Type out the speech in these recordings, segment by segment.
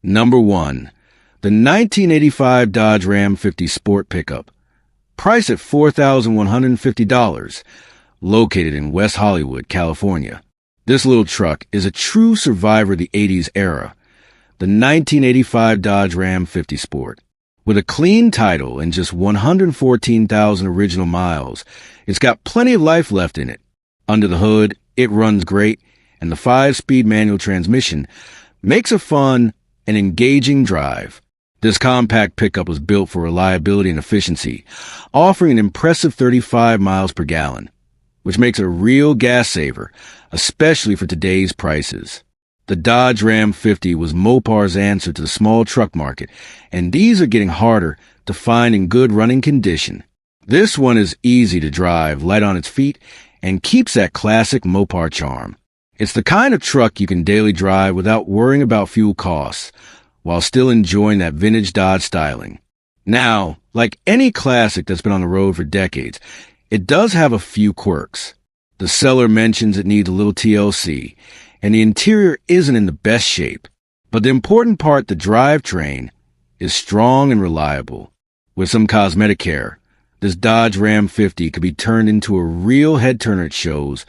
Number 1. The 1985 Dodge Ram 50 Sport Pickup. Priced at $4,150. Located in West Hollywood, California. This little truck is a true survivor of the 80s era. The 1985 Dodge Ram 50 Sport. With a clean title and just 114,000 original miles, it's got plenty of life left in it. Under the hood, it runs great, and the 5-speed manual transmission makes a fun and engaging drive. This compact pickup was built for reliability and efficiency, offering an impressive 35 miles per gallon, which makes it a real gas saver, especially for today's prices. The Dodge Ram 50 was Mopar's answer to the small truck market, and these are getting harder to find in good running condition. This one is easy to drive, light on its feet, and keeps that classic Mopar charm. It's the kind of truck you can daily drive without worrying about fuel costs, while still enjoying that vintage Dodge styling. Now, like any classic that's been on the road for decades, it does have a few quirks. The seller mentions it needs a little TLC, and the interior isn't in the best shape. But the important part, the drivetrain, is strong and reliable. With some cosmetic care, this Dodge Ram 50 could be turned into a real head-turner at shows,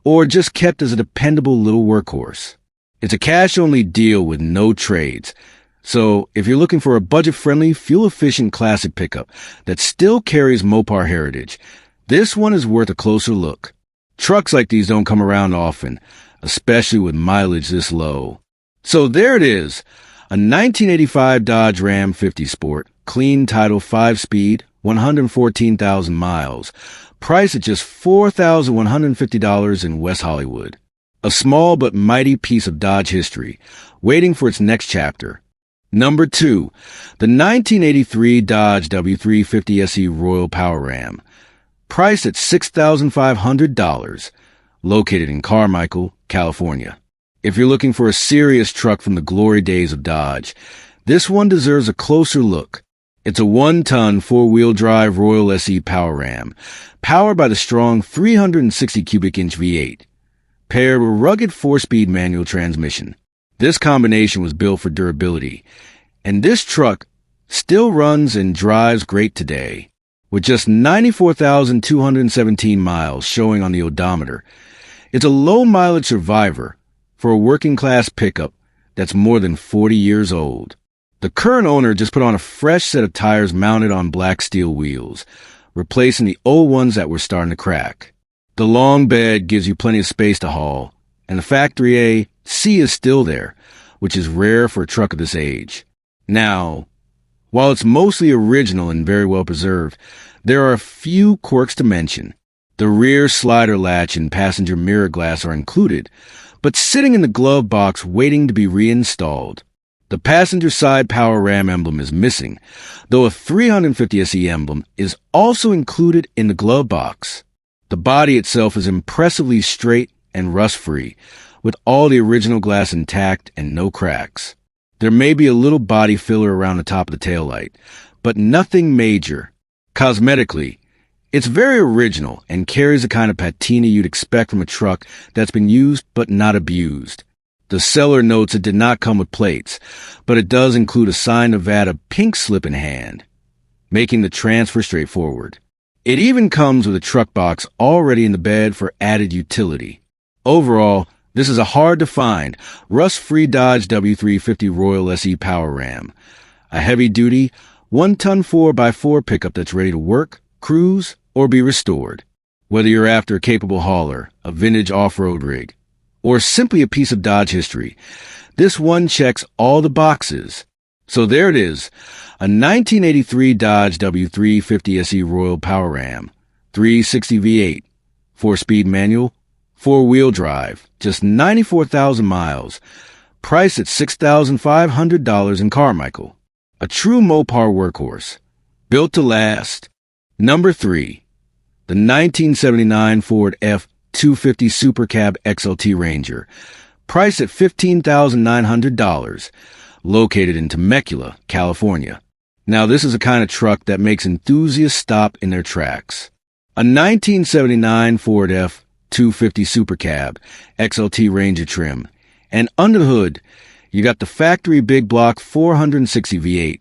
or just kept as a dependable little workhorse. It's a cash-only deal with no trades. So if you're looking for a budget-friendly, fuel-efficient classic pickup that still carries Mopar heritage, this one is worth a closer look. Trucks like these don't come around often, especially with mileage this low. So there it is, a 1985 Dodge Ram 50 Sport, clean title 5-speed, 114,000 miles, priced at just $4,150 in West Hollywood. A small but mighty piece of Dodge history, waiting for its next chapter. Number 2, the 1983 Dodge W350 SE Royal Power Ram, priced at $6,500, located in Carmichael, California. If you're looking for a serious truck from the glory days of Dodge, this one deserves a closer look. It's a 1-ton 4-wheel drive Royal SE Power Ram, powered by the strong 360 cubic inch V8, paired with a rugged 4-speed manual transmission. This combination was built for durability, and this truck still runs and drives great today. With just 94,217 miles showing on the odometer, it's a low-mileage survivor for a working-class pickup that's more than 40 years old. The current owner just put on a fresh set of tires mounted on black steel wheels, replacing the old ones that were starting to crack. The long bed gives you plenty of space to haul, and the factory A C is still there, which is rare for a truck of this age. Now, while it's mostly original and very well preserved, there are a few quirks to mention. The rear slider latch and passenger mirror glass are included, but sitting in the glove box waiting to be reinstalled. The passenger side Power Ram emblem is missing, though a 350 SE emblem is also included in the glove box. The body itself is impressively straight and rust-free, with all the original glass intact and no cracks. There may be a little body filler around the top of the taillight, but nothing major. Cosmetically, it's very original and carries the kind of patina you'd expect from a truck that's been used but not abused. The seller notes it did not come with plates, but it does include a signed Nevada pink slip in hand, making the transfer straightforward. It even comes with a truck box already in the bed for added utility. Overall, this is a hard-to-find, rust-free Dodge W350 Royal SE Power Ram, a heavy-duty, 1-ton 4x4 pickup that's ready to work, cruise, or be restored. Whether you're after a capable hauler, a vintage off-road rig, or simply a piece of Dodge history, this one checks all the boxes. So there it is, a 1983 Dodge W350 SE Royal Power Ram, 360 V8, 4-speed manual, 4-wheel drive, just 94,000 miles, priced at $6,500 in Carmichael. A true Mopar workhorse, built to last. Number 3, the 1979 Ford F250 SuperCab XLT Ranger, priced at $15,900, located in Temecula, California. Now this is a kind of truck that makes enthusiasts stop in their tracks. A 1979 Ford F250 SuperCab XLT Ranger trim, and under the hood, You got the factory big block 460 V8,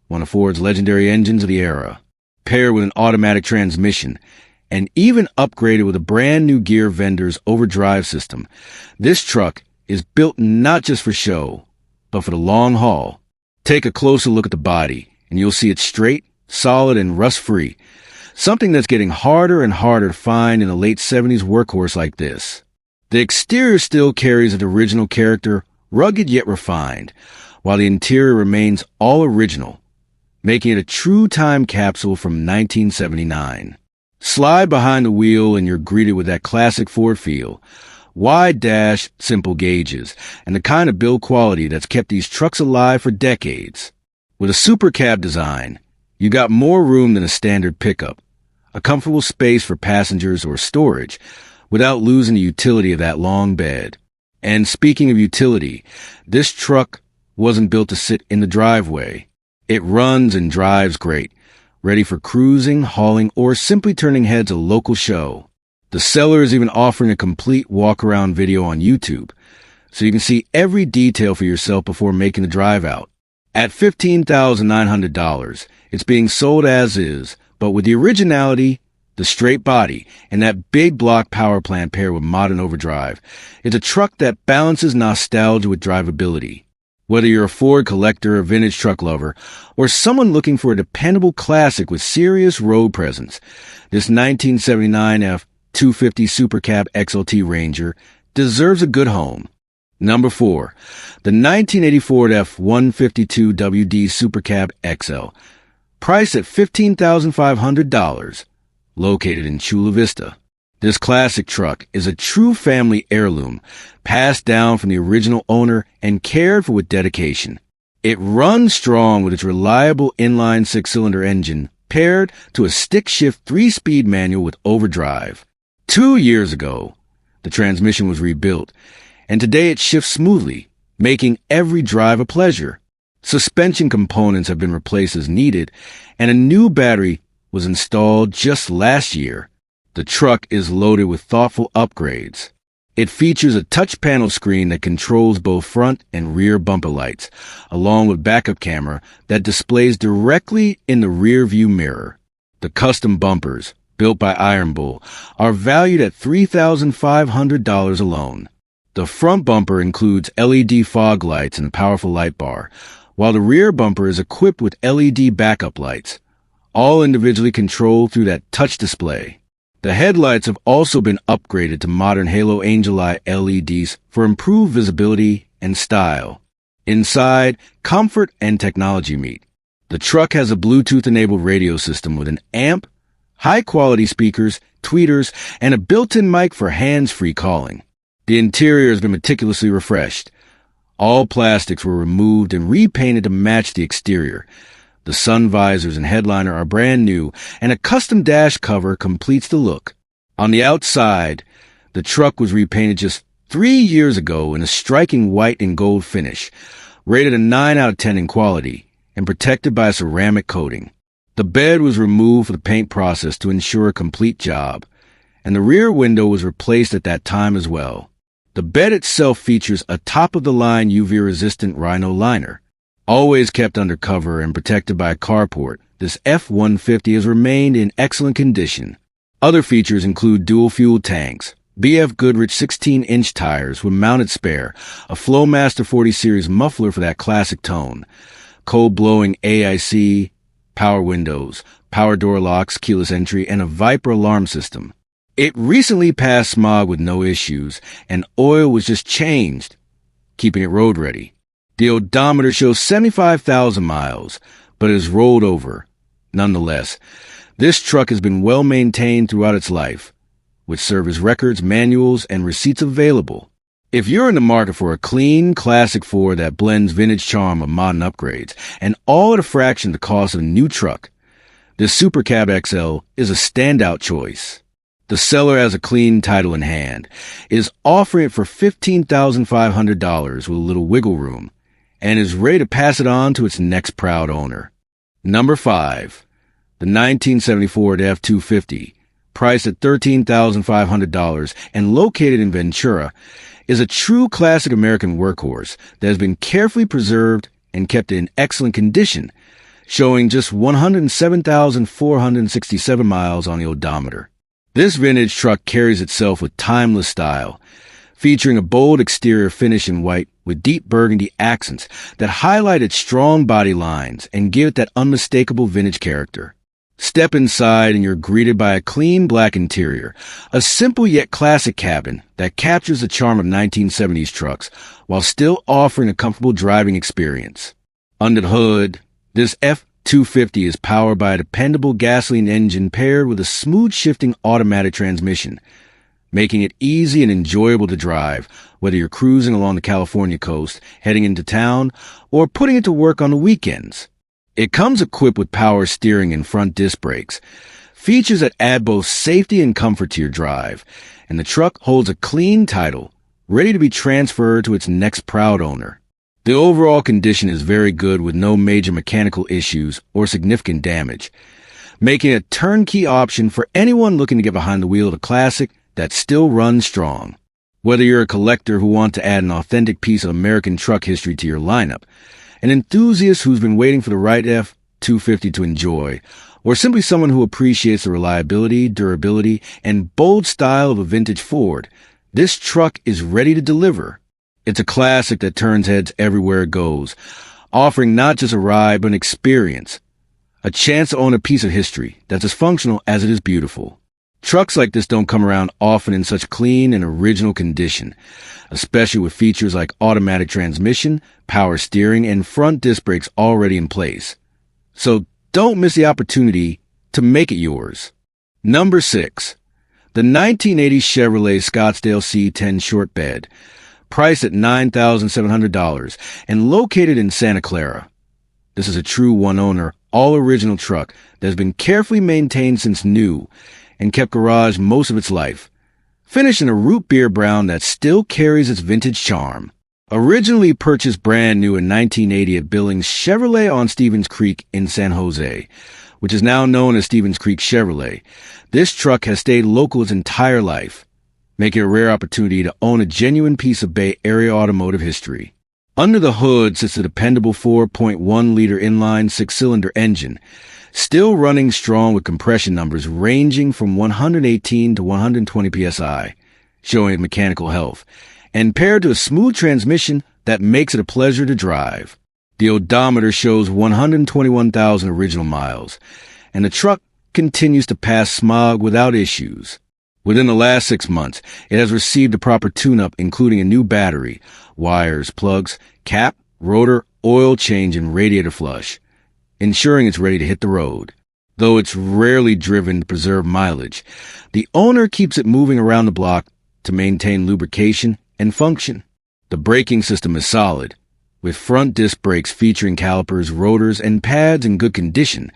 one of Ford's legendary engines of the era, paired with an automatic transmission, and even upgraded with a brand new gear vendor's overdrive system. This truck is built not just for show, but for the long haul. Take a closer look at the body, and you'll see it's straight, solid, and rust-free, something that's getting harder and harder to find in a late 70s workhorse like this. The exterior still carries its original character, rugged yet refined, while the interior remains all original, making it a true time capsule from 1979. Slide behind the wheel and you're greeted with that classic Ford feel. Wide dash, simple gauges, and the kind of build quality that's kept these trucks alive for decades. With a SuperCab design, you got more room than a standard pickup, a comfortable space for passengers or storage, without losing the utility of that long bed. And speaking of utility, this truck wasn't built to sit in the driveway. It runs and drives great, ready for cruising, hauling, or simply turning heads a local show. The seller is even offering a complete walk-around video on YouTube, so you can see every detail for yourself before making the drive out. At $15,900, it's being sold as is, but with the originality, the straight body, and that big block power plant paired with modern overdrive, it's a truck that balances nostalgia with drivability. Whether you're a Ford collector, a vintage truck lover, or someone looking for a dependable classic with serious road presence, this 1979 F250 SuperCab XLT Ranger deserves a good home. Number 4. The 1980 Ford F152 WD SuperCab XL, priced at $15,500, located in Chula, Vista. This classic truck is a true family heirloom, passed down from the original owner and cared for with dedication. It runs strong with its reliable inline six-cylinder engine paired to a stick-shift 3-speed manual with overdrive. 2 years ago, the transmission was rebuilt, and today it shifts smoothly, making every drive a pleasure. Suspension components have been replaced as needed, and a new battery was installed just last year. The truck is loaded with thoughtful upgrades. It features a touch panel screen that controls both front and rear bumper lights, along with backup camera that displays directly in the rear view mirror. The custom bumpers, built by Iron Bull, are valued at $3,500 alone. The front bumper includes LED fog lights and a powerful light bar, while the rear bumper is equipped with LED backup lights, all individually controlled through that touch display. The headlights have also been upgraded to modern Halo Angel Eye LEDs for improved visibility and style. Inside, comfort and technology meet. The truck has a Bluetooth-enabled radio system with an amp, high-quality speakers, tweeters, and a built-in mic for hands-free calling. The interior has been meticulously refreshed. All plastics were removed and repainted to match the exterior. The sun visors and headliner are brand new, and a custom dash cover completes the look. On the outside, the truck was repainted just 3 years ago in a striking white and gold finish, rated a 9 out of 10 in quality, and protected by a ceramic coating. The bed was removed for the paint process to ensure a complete job, and the rear window was replaced at that time as well. The bed itself features a top-of-the-line UV-resistant Rhino liner. Always kept under cover and protected by a carport, this F-150 has remained in excellent condition. Other features include dual-fuel tanks, BF Goodrich 16-inch tires with mounted spare, a Flowmaster 40 Series muffler for that classic tone, cold-blowing AIC, power windows, power door locks, keyless entry, and a Viper alarm system. It recently passed smog with no issues, and oil was just changed, keeping it road-ready. The odometer shows 75,000 miles, but it is rolled over. Nonetheless, this truck has been well maintained throughout its life, with service records, manuals, and receipts available. If you're in the market for a clean, classic Ford that blends vintage charm with modern upgrades, and all at a fraction of the cost of a new truck, this SuperCab XL is a standout choice. The seller has a clean title in hand, is offering it for $15,500 with a little wiggle room, and is ready to pass it on to its next proud owner. Number 5. The 1970 Ford F250, priced at $13,500 and located in Ventura, is a true classic American workhorse that has been carefully preserved and kept in excellent condition, showing just 107,467 miles on the odometer. This vintage truck carries itself with timeless style, featuring a bold exterior finish in white with deep burgundy accents that highlight its strong body lines and give it that unmistakable vintage character. Step inside and you're greeted by a clean black interior, a simple yet classic cabin that captures the charm of 1970s trucks while still offering a comfortable driving experience. Under the hood, this F250 is powered by a dependable gasoline engine paired with a smooth-shifting automatic transmission, making it easy and enjoyable to drive, whether you're cruising along the California coast, heading into town, or putting it to work on the weekends. It comes equipped with power steering and front disc brakes, features that add both safety and comfort to your drive, and the truck holds a clean title, ready to be transferred to its next proud owner. The overall condition is very good with no major mechanical issues or significant damage, making it a turnkey option for anyone looking to get behind the wheel of a classic that still runs strong. Whether you're a collector who wants to add an authentic piece of American truck history to your lineup, an enthusiast who's been waiting for the right F250 to enjoy, or simply someone who appreciates the reliability, durability, and bold style of a vintage Ford, this truck is ready to deliver. It's a classic that turns heads everywhere it goes, offering not just a ride but an experience, a chance to own a piece of history that's as functional as it is beautiful. Trucks like this don't come around often in such clean and original condition, especially with features like automatic transmission, power steering, and front disc brakes already in place. So don't miss the opportunity to make it yours. Number 6. The 1980 Chevrolet Scottsdale C10 short bed, priced at $9,700 and located in Santa Clara. This is a true one-owner, all-original truck that has been carefully maintained since new and kept garaged most of its life, finished in a root beer brown that still carries its vintage charm. Originally purchased brand new in 1980 at Billings Chevrolet on Stevens Creek in San Jose, which is now known as Stevens Creek Chevrolet, this truck has stayed local its entire life, making it a rare opportunity to own a genuine piece of Bay Area automotive history. Under the hood sits a dependable 4.1-liter inline six-cylinder engine, still running strong with compression numbers ranging from 118 to 120 psi, showing mechanical health, and paired to a smooth transmission that makes it a pleasure to drive. The odometer shows 121,000 original miles, and the truck continues to pass smog without issues. Within the last 6 months, it has received a proper tune-up, including a new battery, wires, plugs, cap, rotor, oil change, and radiator flush, ensuring it's ready to hit the road. Though it's rarely driven to preserve mileage, the owner keeps it moving around the block to maintain lubrication and function. The braking system is solid, with front disc brakes featuring calipers, rotors, and pads in good condition,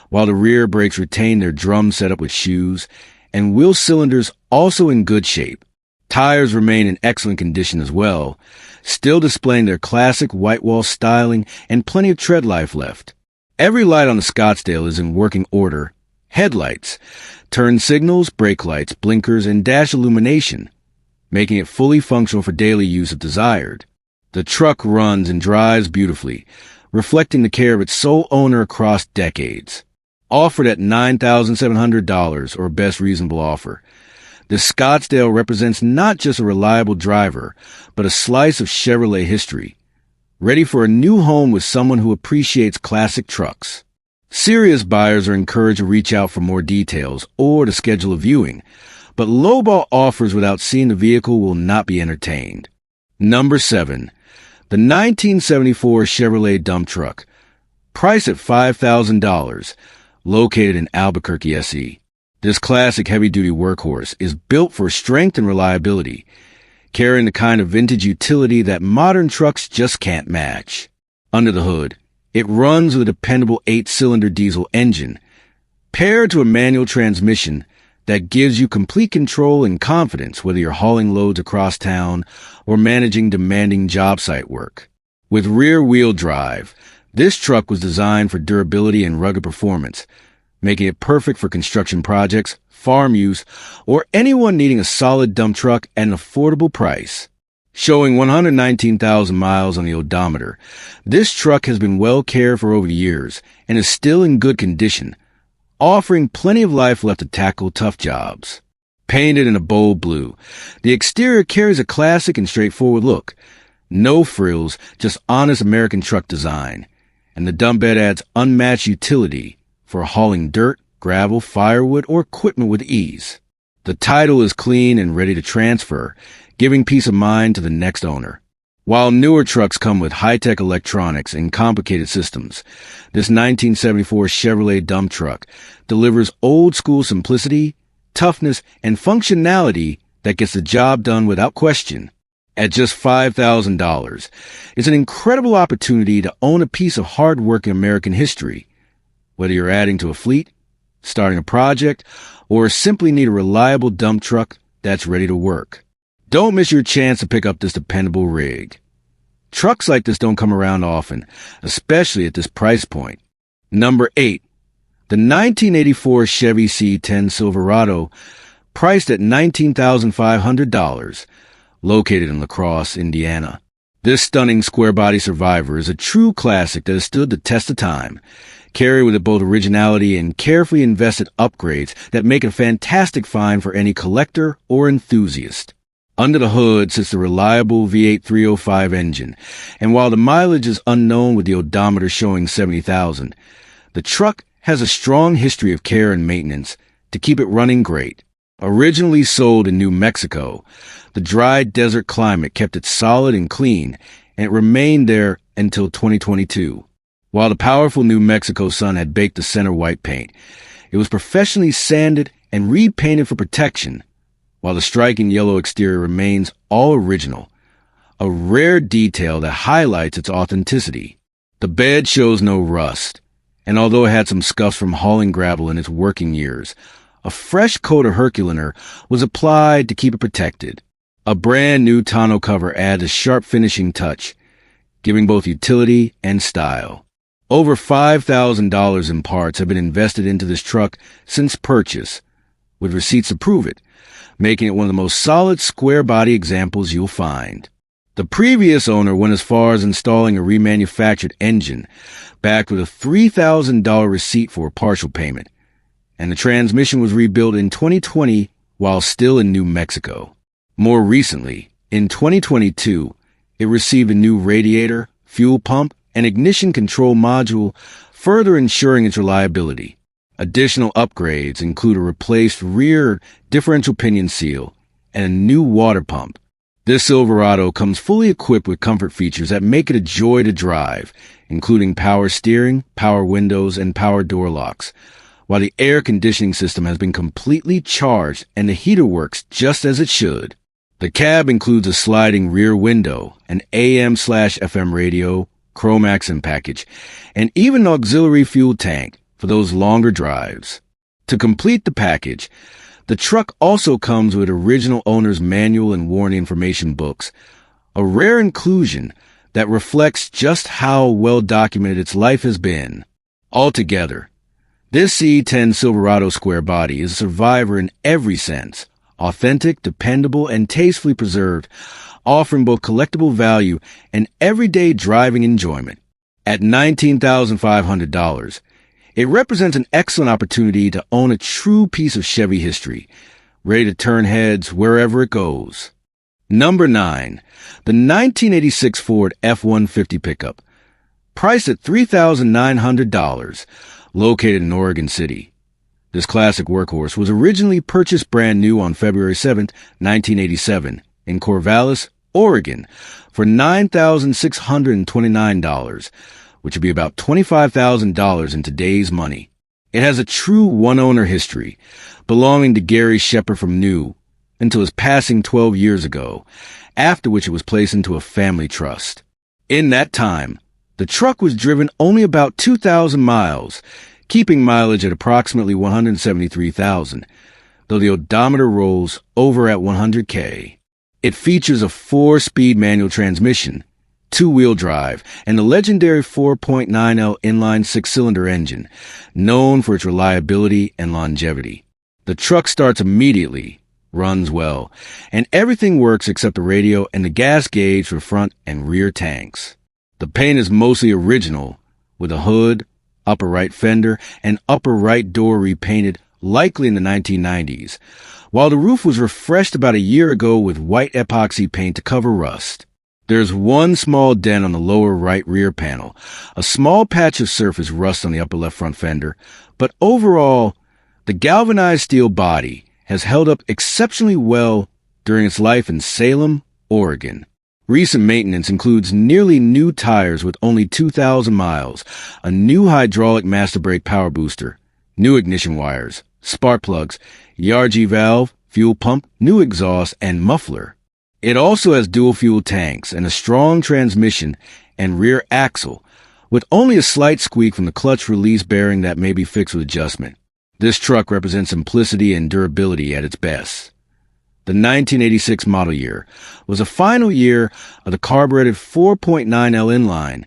while the rear brakes retain their drum setup with shoes, and wheel cylinders also in good shape. Tires remain in excellent condition as well, still displaying their classic white wall styling and plenty of tread life left. Every light on the Scottsdale is in working order. Headlights, turn signals, brake lights, blinkers, and dash illumination, making it fully functional for daily use if desired. The truck runs and drives beautifully, reflecting the care of its sole owner across decades. Offered at $9,700 or best reasonable offer, the Scottsdale represents not just a reliable driver, but a slice of Chevrolet history, ready for a new home with someone who appreciates classic trucks. Serious buyers are encouraged to reach out for more details or to schedule a viewing, but lowball offers without seeing the vehicle will not be entertained. Number 7. The 1974 Chevrolet dump truck, priced at $5,000, located in Albuquerque, SE. This classic heavy-duty workhorse is built for strength and reliability, carrying the kind of vintage utility that modern trucks just can't match. Under the hood, it runs with a dependable 8-cylinder diesel engine, paired to a manual transmission that gives you complete control and confidence whether you're hauling loads across town or managing demanding job site work. With rear-wheel drive, this truck was designed for durability and rugged performance, making it perfect for construction projects, farm use, or anyone needing a solid dump truck at an affordable price. Showing 119,000 miles on the odometer, this truck has been well cared for over the years and is still in good condition, offering plenty of life left to tackle tough jobs. Painted in a bold blue, the exterior carries a classic and straightforward look. No frills, just honest American truck design. And the dump bed adds unmatched utility for hauling dirt, gravel, firewood, or equipment with ease. The title is clean and ready to transfer, giving peace of mind to the next owner. While newer trucks come with high-tech electronics and complicated systems, this 1974 Chevrolet dump truck delivers old-school simplicity, toughness, and functionality that gets the job done without question. At just $5,000, it's an incredible opportunity to own a piece of hard-working American history. Whether you're adding to a fleet, starting a project, or simply need a reliable dump truck that's ready to work, don't miss your chance to pick up this dependable rig. Trucks like this don't come around often, especially at this price point. Number 8. The 1984 Chevy C10 Silverado, priced at $19,500, located in LaCrosse, Indiana. This stunning square-body survivor is a true classic that has stood the test of time, carried with it both originality and carefully invested upgrades that make it a fantastic find for any collector or enthusiast. Under the hood sits the reliable V8 305 engine, and while the mileage is unknown with the odometer showing 70,000, the truck has a strong history of care and maintenance to keep it running great. Originally sold in New Mexico, the dry desert climate kept it solid and clean, and it remained there until 2022. While the powerful New Mexico sun had baked the center white paint, it was professionally sanded and repainted for protection, while the striking yellow exterior remains all original, a rare detail that highlights its authenticity. The bed shows no rust, and although it had some scuffs from hauling gravel in its working years, a fresh coat of Herculaneum was applied to keep it protected. A brand new tonneau cover adds a sharp finishing touch, giving both utility and style. Over $5,000 in parts have been invested into this truck since purchase, with receipts to prove it, making it one of the most solid square-body examples you'll find. The previous owner went as far as installing a remanufactured engine, backed with a $3,000 receipt for a partial payment, and the transmission was rebuilt in 2020 while still in New Mexico. More recently, in 2022, it received a new radiator, fuel pump, and ignition control module, further ensuring its reliability. Additional upgrades include a replaced rear differential pinion seal and a new water pump. This Silverado comes fully equipped with comfort features that make it a joy to drive, including power steering, power windows, and power door locks, while the air conditioning system has been completely charged and the heater works just as it should. The cab includes a sliding rear window, an AM/FM radio, chrome accent package, and even an auxiliary fuel tank for those longer drives. To complete the package, the truck also comes with original owner's manual and warranty information books, a rare inclusion that reflects just how well documented its life has been. Altogether, this C10 Silverado square body is a survivor in every sense, authentic, dependable, and tastefully preserved, offering both collectible value and everyday driving enjoyment. At $19,500, it represents an excellent opportunity to own a true piece of Chevy history, ready to turn heads wherever it goes. Number 9. The 1986 Ford F-150 pickup, priced at $3,900, located in Oregon City. This classic workhorse was originally purchased brand new on February 7, 1987, in Corvallis, Oregon, for $9,629, which would be about $25,000 in today's money. It has a true one-owner history, belonging to Gary Shepard from New until his passing 12 years ago, after which it was placed into a family trust. In that time, the truck was driven only about 2,000 miles, keeping mileage at approximately 173,000, though the odometer rolls over at 100K. It features a 4-speed manual transmission, 2-wheel drive, and the legendary 4.9L inline 6-cylinder engine, known for its reliability and longevity. The truck starts immediately runs well, and everything works except the radio and the gas gauge for front and rear tanks. The paint is mostly original, with a hood, upper right fender, and upper right door repainted, likely in the 1990s, while the roof was refreshed about a year ago with white epoxy paint to cover rust. There's one small dent on the lower right rear panel, a small patch of surface rust on the upper left front fender, but overall, the galvanized steel body has held up exceptionally well during its life in Salem, Oregon. Recent maintenance includes nearly new tires with only 2,000 miles, a new hydraulic master brake power booster, new ignition wires, spark plugs, ERG valve, fuel pump, new exhaust, and muffler. It also has dual fuel tanks and a strong transmission and rear axle, with only a slight squeak from the clutch release bearing that may be fixed with adjustment. This truck represents simplicity and durability at its best. The 1986 model year was a final year of the carbureted 4.9L inline,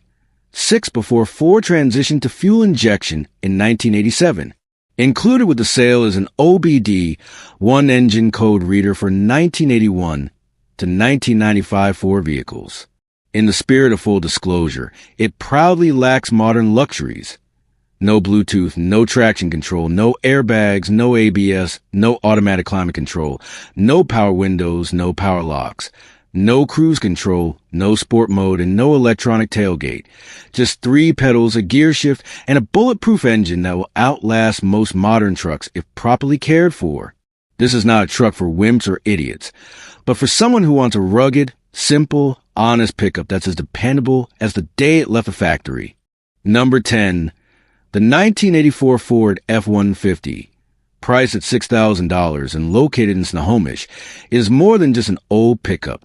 6 before Ford transitioned to fuel injection in 1987. Included with the sale is an OBD one-engine code reader for 1981 to 1995 Ford vehicles. In the spirit of full disclosure, it proudly lacks modern luxuries. No Bluetooth, no traction control, no airbags, no ABS, no automatic climate control, no power windows, no power locks, no cruise control, no sport mode, and no electronic tailgate. Just 3 pedals, a gear shift, and a bulletproof engine that will outlast most modern trucks if properly cared for. This is not a truck for wimps or idiots, but for someone who wants a rugged, simple, honest pickup that's as dependable as the day it left the factory. Number 10. The 1984 Ford F-150, priced at $6,000 and located in Snohomish, is more than just an old pickup.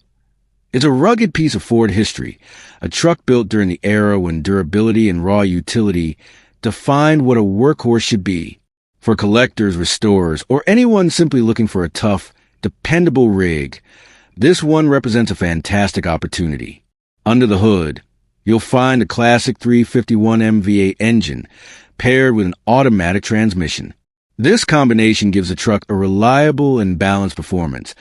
It's a rugged piece of Ford history, a truck built during the era when durability and raw utility defined what a workhorse should be. For collectors, restorers, or anyone simply looking for a tough, dependable rig, this one represents a fantastic opportunity. Under the hood, you'll find a classic 351M V8 engine paired with an automatic transmission. This combination gives the truck a reliable and balanced performance,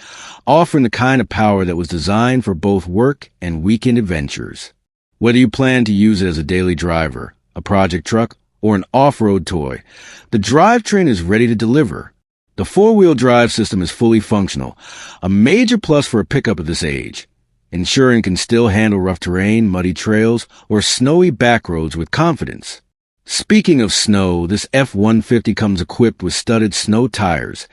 offering the kind of power that was designed for both work and weekend adventures. Whether you plan to use it as a daily driver, a project truck, or an off-road toy, the drivetrain is ready to deliver. The 4-wheel drive system is fully functional, a major plus for a pickup of this age, ensuring it can still handle rough terrain, muddy trails, or snowy back roads with confidence. Speaking of snow, this F-150 comes equipped with studded snow tires,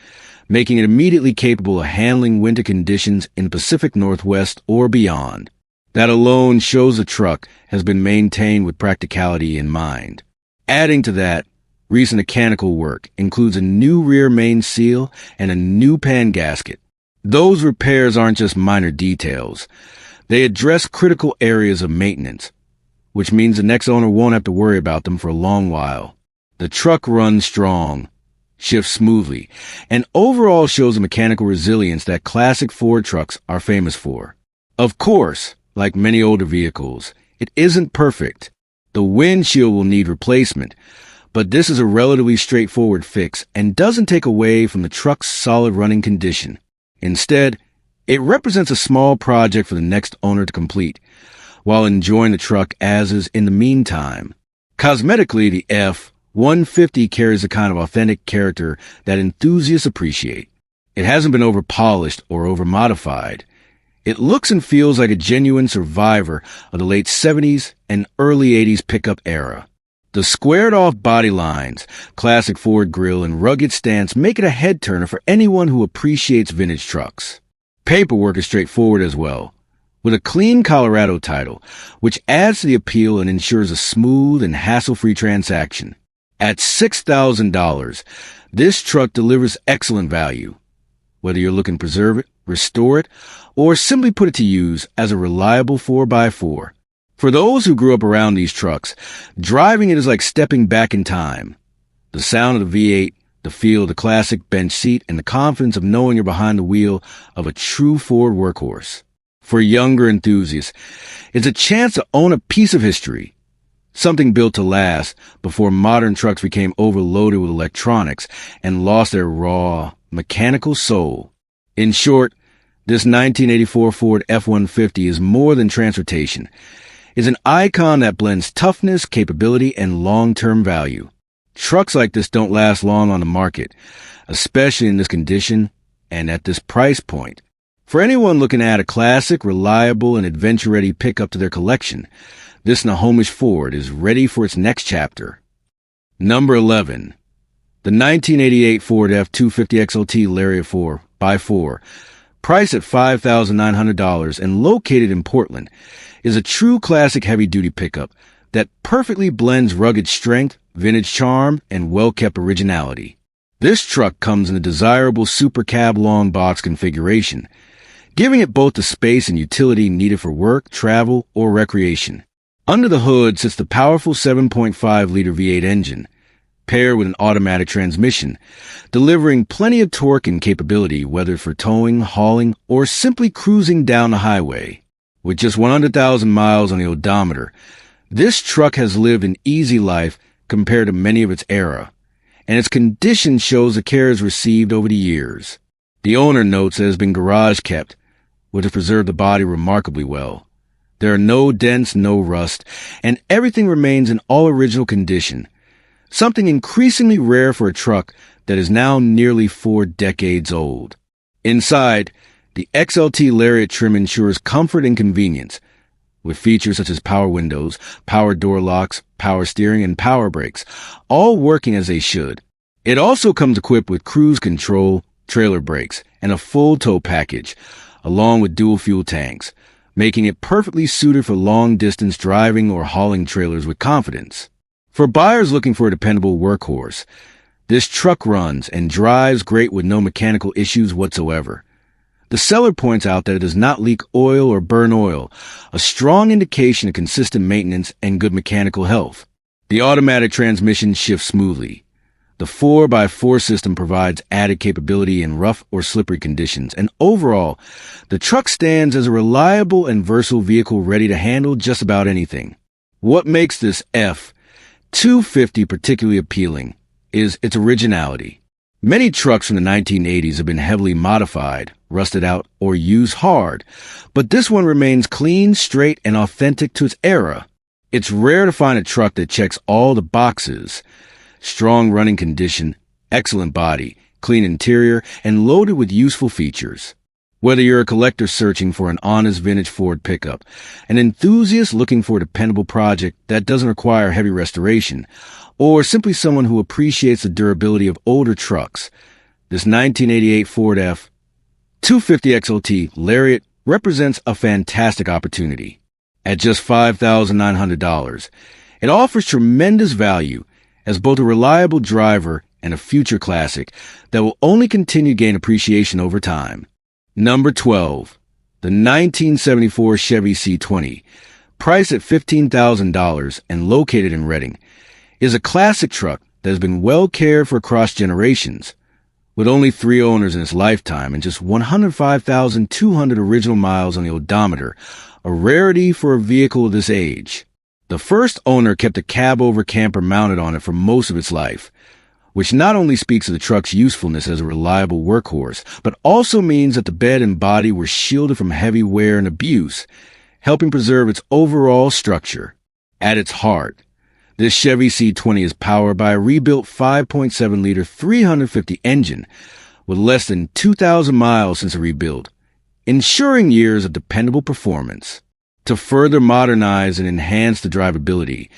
making it immediately capable of handling winter conditions in the Pacific Northwest or beyond. That alone shows the truck has been maintained with practicality in mind. Adding to that, recent mechanical work includes a new rear main seal and a new pan gasket. Those repairs aren't just minor details. They address critical areas of maintenance, which means the next owner won't have to worry about them for a long while. The truck runs strong, shifts smoothly, and overall shows a mechanical resilience that classic Ford trucks are famous for. Of course, like many older vehicles, it isn't perfect. The windshield will need replacement, but this is a relatively straightforward fix and doesn't take away from the truck's solid running condition. Instead, it represents a small project for the next owner to complete, while enjoying the truck as is in the meantime. Cosmetically, the F-150 carries a kind of authentic character that enthusiasts appreciate. It hasn't been over-polished or over-modified. It looks and feels like a genuine survivor of the late 70s and early 80s pickup era. The squared-off body lines, classic Ford grille, and rugged stance make it a head-turner for anyone who appreciates vintage trucks. Paperwork is straightforward as well, with a clean Colorado title, which adds to the appeal and ensures a smooth and hassle-free transaction. At $6,000, this truck delivers excellent value. Whether you're looking to preserve it, restore it, or simply put it to use as a reliable 4x4. For those who grew up around these trucks, driving it is like stepping back in time. The sound of the V8, the feel of the classic bench seat, and the confidence of knowing you're behind the wheel of a true Ford workhorse. For younger enthusiasts, it's a chance to own a piece of history, something built to last before modern trucks became overloaded with electronics and lost their raw, mechanical soul. In short, this 1984 Ford F-150 is more than transportation. It's an icon that blends toughness, capability, and long-term value. Trucks like this don't last long on the market, especially in this condition and at this price point. For anyone looking to add a classic, reliable, and adventure-ready pickup to their collection, this Snohomish Ford is ready for its next chapter. Number 11. The 1988 Ford F250 XLT Lariat 4x4, priced at $5,900 and located in Portland, is a true classic heavy-duty pickup that perfectly blends rugged strength, vintage charm, and well-kept originality. This truck comes in a desirable SuperCab long box configuration, giving it both the space and utility needed for work, travel, or recreation. Under the hood sits the powerful 7.5-liter V8 engine, paired with an automatic transmission, delivering plenty of torque and capability whether for towing, hauling, or simply cruising down the highway. With just 100,000 miles on the odometer, this truck has lived an easy life compared to many of its era, and its condition shows the care is received over the years. The owner notes it has been garage kept, which has preserved the body remarkably well. There are no dents, no rust, and everything remains in all original condition, something increasingly rare for a truck that is now nearly 4 decades old. Inside, the XLT Lariat trim ensures comfort and convenience, with features such as power windows, power door locks, power steering, and power brakes, all working as they should. It also comes equipped with cruise control, trailer brakes, and a full tow package, along with dual fuel tanks, making it perfectly suited for long-distance driving or hauling trailers with confidence. For buyers looking for a dependable workhorse, this truck runs and drives great with no mechanical issues whatsoever. The seller points out that it does not leak oil or burn oil, a strong indication of consistent maintenance and good mechanical health. The automatic transmission shifts smoothly. The 4x4 system provides added capability in rough or slippery conditions, and overall, the truck stands as a reliable and versatile vehicle ready to handle just about anything. What makes this F250 particularly appealing is its originality. Many trucks from the 1980s have been heavily modified, rusted out, or used hard, but this one remains clean, straight, and authentic to its era. It's rare to find a truck that checks all the boxes: strong running condition, excellent body, clean interior, and loaded with useful features. Whether you're a collector searching for an honest vintage Ford pickup, an enthusiast looking for a dependable project that doesn't require heavy restoration, or simply someone who appreciates the durability of older trucks, this 1988 Ford F250 XLT Lariat represents a fantastic opportunity. At just $5,900, it offers tremendous value as both a reliable driver and a future classic that will only continue to gain appreciation over time. Number 12. The 1974 Chevy C20, priced at $15,000 and located in Redding, is a classic truck that has been well cared for across generations. With only 3 owners in its lifetime and just 105,200 original miles on the odometer, a rarity for a vehicle of this age. The first owner kept a cab-over camper mounted on it for most of its life, which not only speaks of the truck's usefulness as a reliable workhorse, but also means that the bed and body were shielded from heavy wear and abuse, helping preserve its overall structure. At its heart, this Chevy C20 is powered by a rebuilt 5.7-liter 350 engine with less than 2,000 miles since a rebuild, ensuring years of dependable performance. To further modernize and enhance the drivability,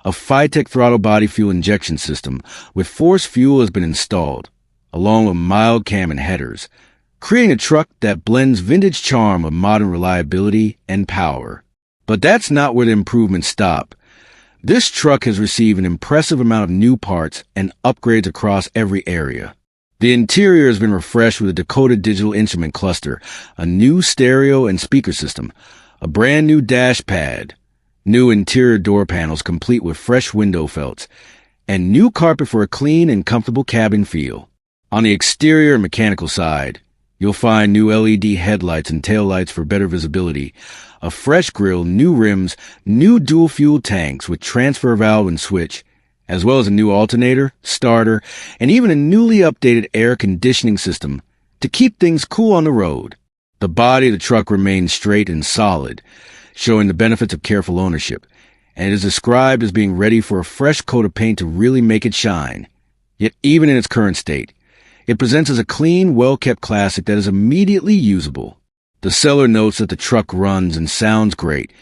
a Phytec throttle body fuel injection system with forced fuel has been installed, along with mild cam and headers, creating a truck that blends vintage charm with modern reliability and power. But that's not where the improvements stop. This truck has received an impressive amount of new parts and upgrades across every area. The interior has been refreshed with a Dakota digital instrument cluster, a new stereo and speaker system, a brand new dash pad, new interior door panels complete with fresh window felts, and new carpet for a clean and comfortable cabin feel. On the exterior and mechanical side, you'll find new LED headlights and taillights for better visibility, a fresh grille, new rims, new dual fuel tanks with transfer valve and switch, as well as a new alternator, starter, and even a newly updated air conditioning system to keep things cool on the road. The body of the truck remains straight and solid, showing the benefits of careful ownership, and it is described as being ready for a fresh coat of paint to really make it shine. Yet even in its current state, it presents as a clean, well-kept classic that is immediately usable. The seller notes that the truck runs and sounds great,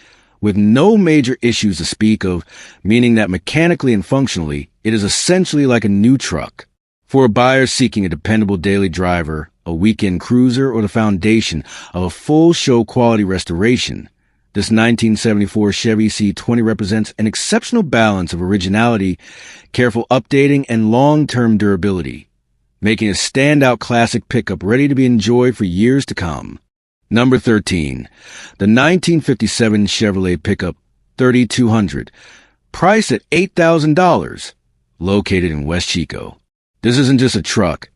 with no major issues to speak of, meaning that mechanically and functionally, it is essentially like a new truck. For a buyer seeking a dependable daily driver, a weekend cruiser, or the foundation of a full show quality restoration, this 1974 Chevy C20 represents an exceptional balance of originality, careful updating, and long-term durability, making a standout classic pickup ready to be enjoyed for years to come. Number 13, the 1957 Chevrolet pickup 3200, priced at $8,000, located in West Chico. This isn't just a truck.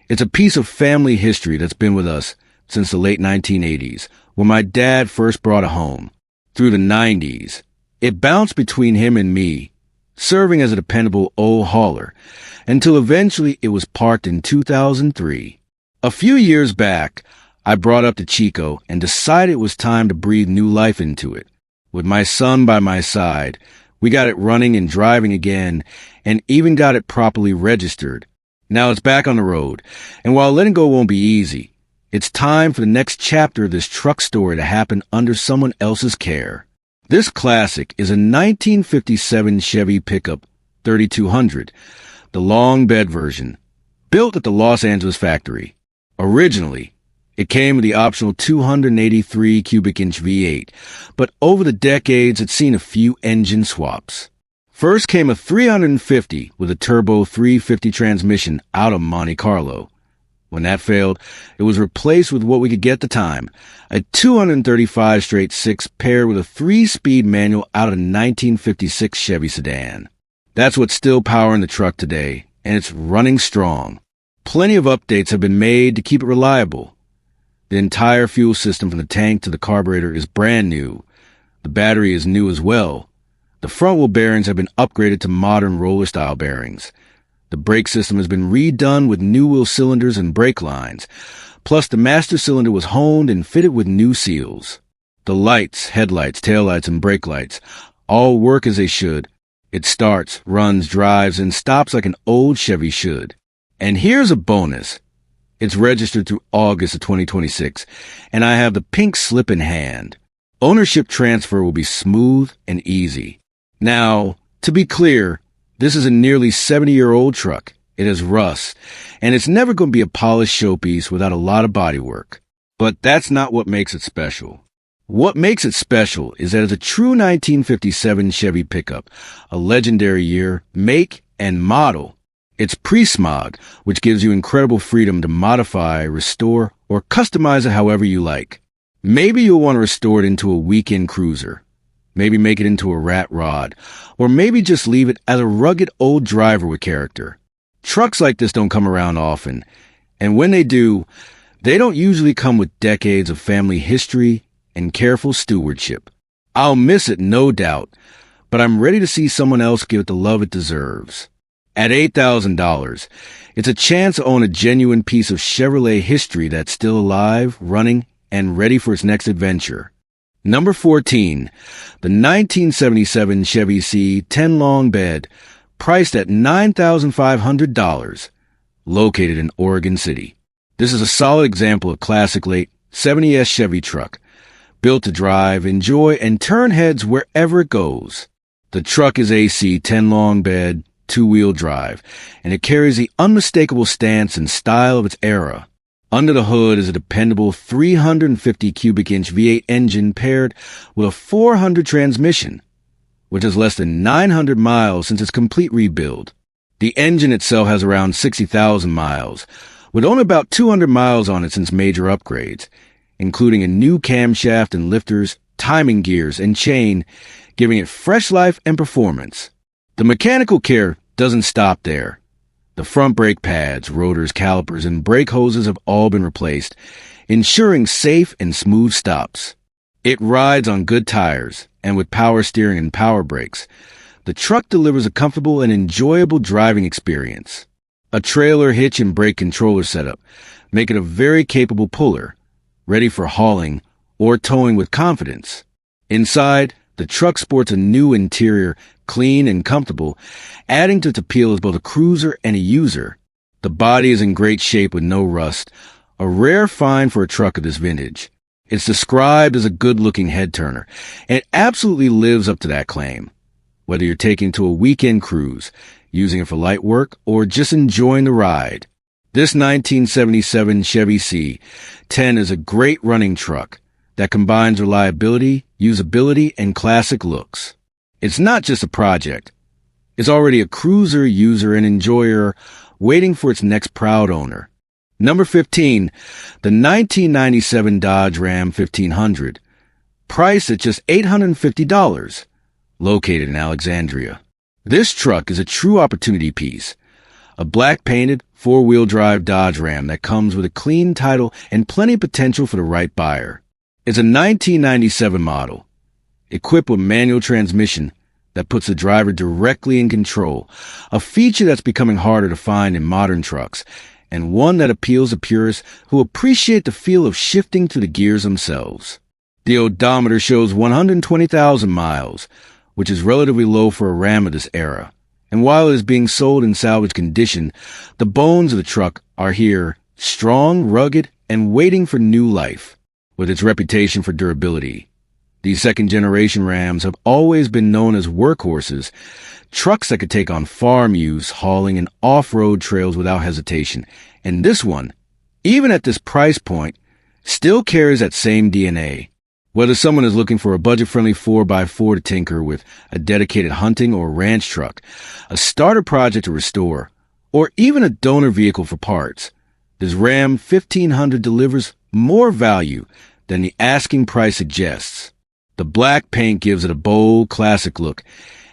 It's a piece of family history that's been with us since the late 1980s, when my dad first brought it home. Through the 90s, it bounced between him and me, serving as a dependable old hauler, until eventually it was parked in 2003. A few years back, I brought up to Chico and decided it was time to breathe new life into it. With my son by my side, we got it running and driving again, and even got it properly registered. Now it's back on the road, and while letting go won't be easy, it's time for the next chapter of this truck story to happen under someone else's care. This classic is a 1957 Chevy pickup 3200, the long bed version, built at the Los Angeles factory. Originally, it came with the optional 283 cubic inch V8, but over the decades it's seen a few engine swaps. First came a 350 with a turbo 350 transmission out of Monte Carlo. When that failed, it was replaced with what we could get at the time, a 235 straight 6 paired with a 3-speed manual out of a 1956 Chevy sedan. That's what's still powering the truck today, and it's running strong. Plenty of updates have been made to keep it reliable. The entire fuel system from the tank to the carburetor is brand new. The battery is new as well. The front wheel bearings have been upgraded to modern roller-style bearings. The brake system has been redone with new wheel cylinders and brake lines. Plus, the master cylinder was honed and fitted with new seals. The lights, headlights, taillights, and brake lights all work as they should. It starts, runs, drives, and stops like an old Chevy should. And here's a bonus. It's registered through August of 2026, and I have the pink slip in hand. Ownership transfer will be smooth and easy. Now, to be clear, this is a nearly 70-year-old truck. It has rust, and it's never going to be a polished showpiece without a lot of bodywork. But that's not what makes it special. What makes it special is that it's a true 1957 Chevy pickup, a legendary year, make, and model. It's pre-smog, which gives you incredible freedom to modify, restore, or customize it however you like. Maybe you'll want to restore it into a weekend cruiser. Maybe make it into a rat rod, or maybe just leave it as a rugged old driver with character. Trucks like this don't come around often, and when they do, they don't usually come with decades of family history and careful stewardship. I'll miss it, no doubt, but I'm ready to see someone else give it the love it deserves. At $8,000, it's a chance to own a genuine piece of Chevrolet history that's still alive, running, and ready for its next adventure. Number 14, the 1977 Chevy C10 long bed, priced at $9,500, located in Oregon City. This is a solid example of classic late 70s Chevy truck, built to drive, enjoy, and turn heads wherever it goes. The truck is a C10 long bed, 2-wheel drive, and it carries the unmistakable stance and style of its era. Under the hood is a dependable 350 cubic inch V8 engine paired with a 400 transmission, which is less than 900 miles since its complete rebuild. The engine itself has around 60,000 miles, with only about 200 miles on it since major upgrades, including a new camshaft and lifters, timing gears, and chain, giving it fresh life and performance. The mechanical care doesn't stop there. The front brake pads, rotors, calipers, and brake hoses have all been replaced, ensuring safe and smooth stops. It rides on good tires, and with power steering and power brakes, the truck delivers a comfortable and enjoyable driving experience. A trailer hitch and brake controller setup make it a very capable puller, ready for hauling or towing with confidence. Inside, the truck sports a new interior, clean and comfortable, adding to its appeal as both a cruiser and a user. The body is in great shape with no rust, a rare find for a truck of this vintage. It's described as a good-looking head-turner, and it absolutely lives up to that claim. Whether you're taking it to a weekend cruise, using it for light work, or just enjoying the ride, this 1977 Chevy C20 is a great running truck that combines reliability, usability, and classic looks. It's not just a project. It's already a cruiser, user, and enjoyer waiting for its next proud owner. Number 15, the 1997 Dodge Ram 1500, priced at just $850, located in Alexandria. This truck is a true opportunity piece, a black-painted, four-wheel drive Dodge Ram that comes with a clean title and plenty of potential for the right buyer. It's a 1997 model, equipped with manual transmission that puts the driver directly in control, a feature that's becoming harder to find in modern trucks, and one that appeals to purists who appreciate the feel of shifting to the gears themselves. The odometer shows 120,000 miles, which is relatively low for a Ram of this era. And while it is being sold in salvage condition, the bones of the truck are here, strong, rugged, and waiting for new life. With its reputation for durability, these second-generation Rams have always been known as workhorses, trucks that could take on farm use, hauling, and off-road trails without hesitation. And this one, even at this price point, still carries that same DNA. Whether someone is looking for a budget-friendly 4x4 to tinker with, a dedicated hunting or ranch truck, a starter project to restore, or even a donor vehicle for parts, this Ram 1500 delivers more value than the asking price suggests. The black paint gives it a bold, classic look,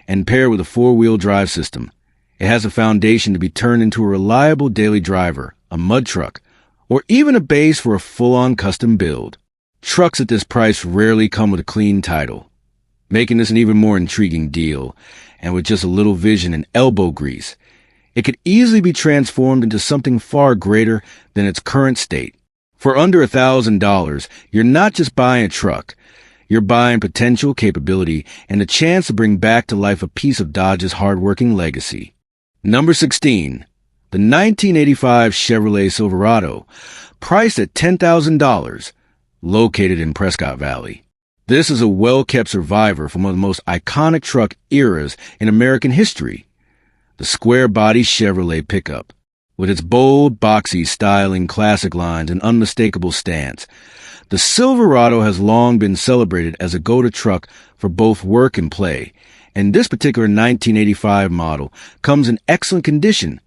and paired with a four-wheel drive system, it has a foundation to be turned into a reliable daily driver, a mud truck, or even a base for a full-on custom build. Trucks at this price rarely come with a clean title, making this an even more intriguing deal, and with just a little vision and elbow grease, it could easily be transformed into something far greater than its current state. For under $1,000, you're not just buying a truck, you're buying potential, capability, and a chance to bring back to life a piece of Dodge's hard-working legacy. Number 16, the 1985 Chevrolet Silverado, priced at $10,000, located in Prescott Valley. This is a well-kept survivor from one of the most iconic truck eras in American history, the Squarebody Chevrolet pickup. With its bold, boxy styling, classic lines, and unmistakable stance, the Silverado has long been celebrated as a go-to truck for both work and play, and this particular 1985 model comes in excellent condition,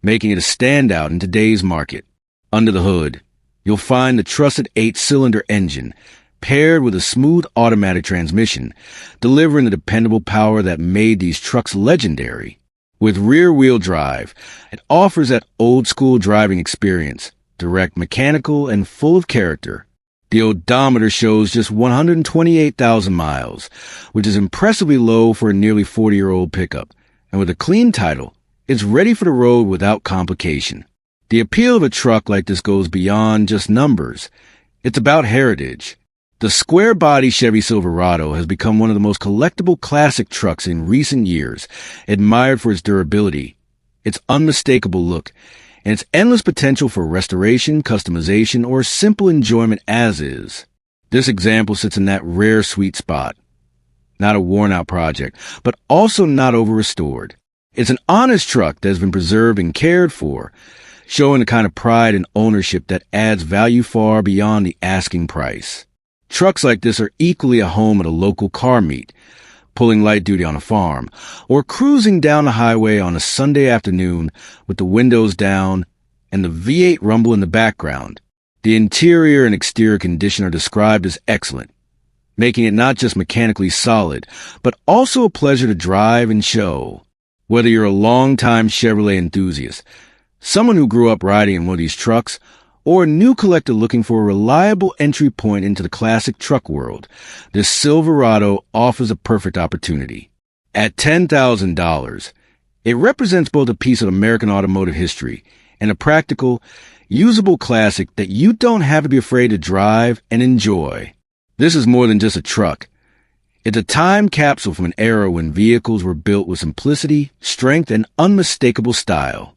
making it a standout in today's market. Under the hood, you'll find the trusted 8-cylinder engine, paired with a smooth automatic transmission, delivering the dependable power that made these trucks legendary. With rear-wheel drive, it offers that old-school driving experience, direct, mechanical, and full of character. The odometer shows just 128,000 miles, which is impressively low for a nearly 40-year-old pickup, and with a clean title, it's ready for the road without complication. The appeal of a truck like this goes beyond just numbers. It's about heritage. The square-body Chevy Silverado has become one of the most collectible classic trucks in recent years, admired for its durability, its unmistakable look, and its endless potential for restoration, customization, or simple enjoyment as is. This example sits in that rare sweet spot. Not a worn-out project, but also not over-restored. It's an honest truck that has been preserved and cared for, showing the kind of pride and ownership that adds value far beyond the asking price. Trucks like this are equally at home at a local car meet, pulling light duty on a farm, or cruising down the highway on a Sunday afternoon with the windows down and the V8 rumble in the background. The interior and exterior condition are described as excellent, making it not just mechanically solid, but also a pleasure to drive and show. Whether you're a long-time Chevrolet enthusiast, someone who grew up riding in one of these trucks, or a new collector looking for a reliable entry point into the classic truck world, this Silverado offers a perfect opportunity. At $10,000, It represents both a piece of American automotive history and a practical, usable classic that you don't have to be afraid to drive and enjoy. This is more than just a truck. It's a time capsule from an era when vehicles were built with simplicity, strength, and unmistakable style.